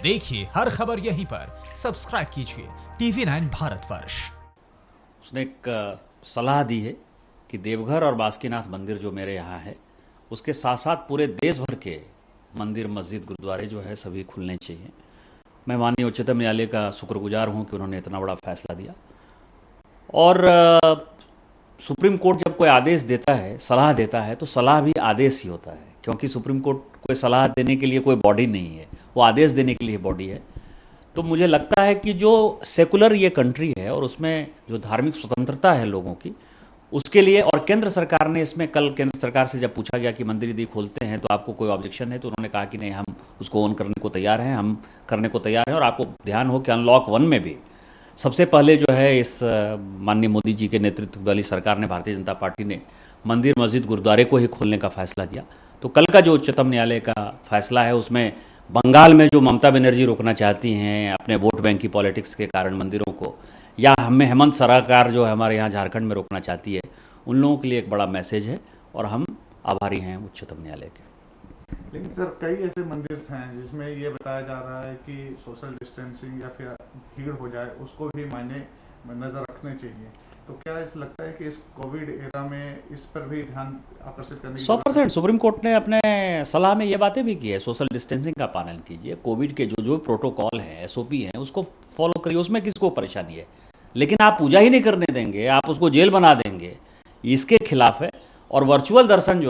देखिए हर खबर यहीं पर, सब्सक्राइब कीजिए TV9 भारतवर्ष। उसने एक सलाह दी है कि देवघर और बासुकीनाथ मंदिर जो मेरे यहाँ है उसके साथ साथ पूरे देश भर के मंदिर, मस्जिद, गुरुद्वारे जो है सभी खुलने चाहिए। मैं माननीय उच्चतम न्यायालय का शुक्रगुजार हूँ कि उन्होंने इतना बड़ा फैसला दिया। और सुप्रीम कोर्ट जब कोई आदेश देता है, सलाह देता है, तो सलाह भी आदेश ही होता है, क्योंकि सुप्रीम कोर्ट कोई सलाह देने के लिए कोई बॉडी नहीं है, वो आदेश देने के लिए बॉडी है। तो मुझे लगता है कि जो सेकुलर ये कंट्री है और उसमें जो धार्मिक स्वतंत्रता है लोगों की, उसके लिए, और केंद्र सरकार ने इसमें, कल केंद्र सरकार से जब पूछा गया कि मंदिर यदि खोलते हैं तो आपको कोई ऑब्जेक्शन है, तो उन्होंने कहा कि नहीं, हम उसको ऑन करने को तैयार हैं, हम करने को तैयार हैं। और आपको ध्यान हो कि अनलॉक 1 में भी सबसे पहले जो है इस माननीय मोदी जी के नेतृत्व वाली सरकार ने, भारतीय जनता पार्टी ने मंदिर, मस्जिद, गुरुद्वारे को ही खोलने का फैसला किया। तो कल का जो उच्चतम न्यायालय का फैसला है उसमें बंगाल में जो ममता बनर्जी रोकना चाहती हैं अपने वोट बैंक की पॉलिटिक्स के कारण मंदिरों को, या हमें हेमंत सरकार जो है हमारे यहाँ झारखंड में रोकना चाहती है, उन लोगों के लिए एक बड़ा मैसेज है और हम आभारी हैं उच्चतम न्यायालय के। लेकिन सर, कई ऐसे मंदिर हैं जिसमें ये बताया जा रहा है कि सोशल डिस्टेंसिंग या फिर भीड़ हो जाए उसको भी मायने नज़र रखने चाहिए। तो क्या इस लगता है कि इस कोविड एरा में इस पर भी ध्यान आकर्षित करने की 100% सुप्रीम कोर्ट ने अपने सलाह में ये बातें भी की है, सोशल डिस्टेंसिंग का पालन कीजिए, कोविड के जो जो प्रोटोकॉल हैं, SOP हैं, उसको फॉलो करिए, उसमें किसको परेशानी है। लेकिन आप पूजा ही नहीं करने देंगे, आप उसको जेल बना देंगे, इसके खिलाफ है। और वर्चुअल दर्शन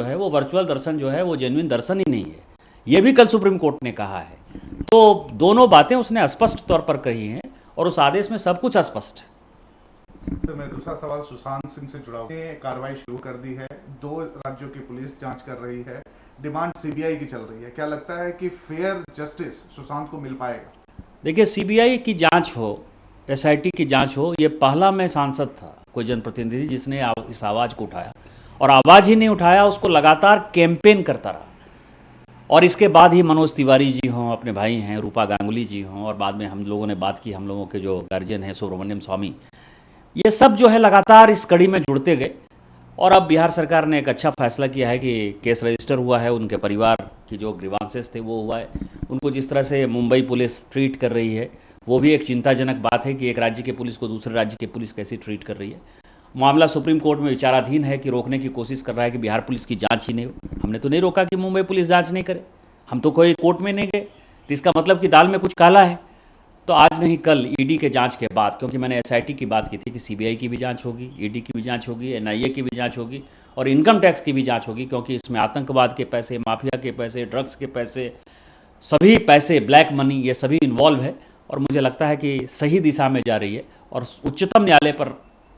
जो है वो जेन्युइन दर्शन ही नहीं है, ये भी कल सुप्रीम कोर्ट ने कहा है। तो दोनों बातें उसने स्पष्ट तौर पर कही हैं और उस आदेश में सब कुछ स्पष्ट है। सर, मेरा दूसरा सवाल सुशांत सिंह से जुड़ा हुआ है। कार्रवाई शुरू कर दी है, 2 राज्यों की पुलिस जांच कर रही है, डिमांड CBI की चल रही है। क्या लगता है कि फेयर जस्टिस सुशांत को मिल पाएगा? देखिए, CBI की जांच हो, SIT की जांच हो, ये पहला मैं सांसद था, कोई जनप्रतिनिधि जिसने इस आवाज़ को उठाया, और आवाज़ ही नहीं उठाया, उसको लगातार कैंपेन करता रहा। और इसके बाद ही मनोज तिवारी जी हों, अपने भाई हैं रूपा गांगुली जी हों, और बाद में हम लोगों ने बात की, हम लोगों के जो गार्जियन हैं सुब्रमण्यम स्वामी, ये सब जो है लगातार इस कड़ी में जुड़ते गए। और अब बिहार सरकार ने एक अच्छा फैसला किया है कि केस रजिस्टर हुआ है, उनके परिवार की जो ग्रीवांसेस थे वो हुआ है। उनको जिस तरह से मुंबई पुलिस ट्रीट कर रही है वो भी एक चिंताजनक बात है कि एक राज्य के पुलिस को दूसरे राज्य की पुलिस कैसे ट्रीट कर रही है। मामला सुप्रीम कोर्ट में विचाराधीन है कि रोकने की कोशिश कर रहा है कि बिहार पुलिस की जांच ही नहीं हो। हमने तो नहीं रोका कि मुंबई पुलिस जांच नहीं करे, हम तो कोई कोर्ट में नहीं गए, तो इसका मतलब कि दाल में कुछ काला है। तो आज नहीं कल ED के जांच के बाद, क्योंकि मैंने SIT की बात की थी कि CBI की भी जांच होगी, ED की भी जांच होगी, NIA की भी जांच होगी और इनकम टैक्स की भी जांच होगी, क्योंकि इसमें आतंकवाद के पैसे, माफिया के पैसे, ड्रग्स के पैसे, सभी पैसे, ब्लैक मनी, ये सभी इन्वॉल्व है। और मुझे लगता है कि सही दिशा में जा रही है और उच्चतम न्यायालय पर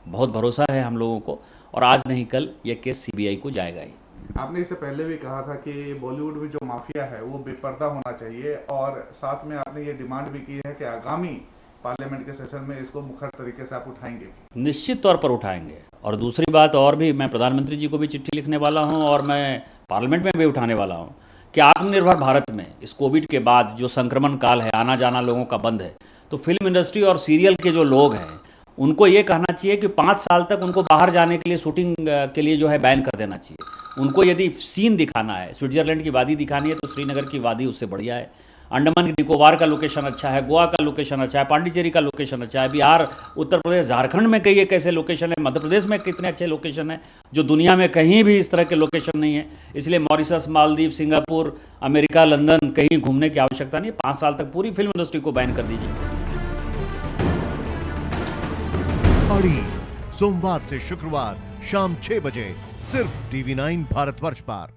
बहुत भरोसा है हम लोगों को, और आज नहीं कल ये केस CBI को जाएगा ही। आपने इससे पहले भी कहा था कि बॉलीवुड में जो माफिया है वो बेपर्दा होना चाहिए, और साथ में आपने ये डिमांड भी की है कि आगामी पार्लियामेंट के सेशन में इसको मुखर तरीके से आप उठाएंगे। निश्चित तौर पर उठाएंगे। और दूसरी बात और भी, मैं प्रधानमंत्री जी को भी चिट्ठी लिखने वाला हूं और मैं पार्लियामेंट में भी उठाने वाला हूं कि आत्मनिर्भर भारत में इस कोविड के बाद जो संक्रमण काल है, आना जाना लोगों का बंद है, तो फिल्म इंडस्ट्री और सीरियल के जो लोग हैं उनको ये कहना चाहिए कि 5 साल तक उनको बाहर जाने के लिए, शूटिंग के लिए जो है बैन कर देना चाहिए। उनको यदि सीन दिखाना है, स्विट्जरलैंड की वादी दिखानी है, तो श्रीनगर की वादी उससे बढ़िया है। अंडमान निकोबार का लोकेशन अच्छा है, गोवा का लोकेशन अच्छा है, पांडिचेरी का लोकेशन अच्छा है, बिहार, उत्तर प्रदेश, झारखंड में कई एक ऐसे लोकेशन है, मध्य प्रदेश में कितने अच्छे लोकेशन है जो दुनिया में कहीं भी इस तरह के लोकेशन नहीं है। इसलिए Mauritius, Maldives, Singapore, America, London कहीं घूमने की आवश्यकता नहीं। 5 साल तक पूरी फिल्म इंडस्ट्री को बैन कर दीजिए। सोमवार से शुक्रवार शाम 6 बजे सिर्फ TV9 भारतवर्ष पर।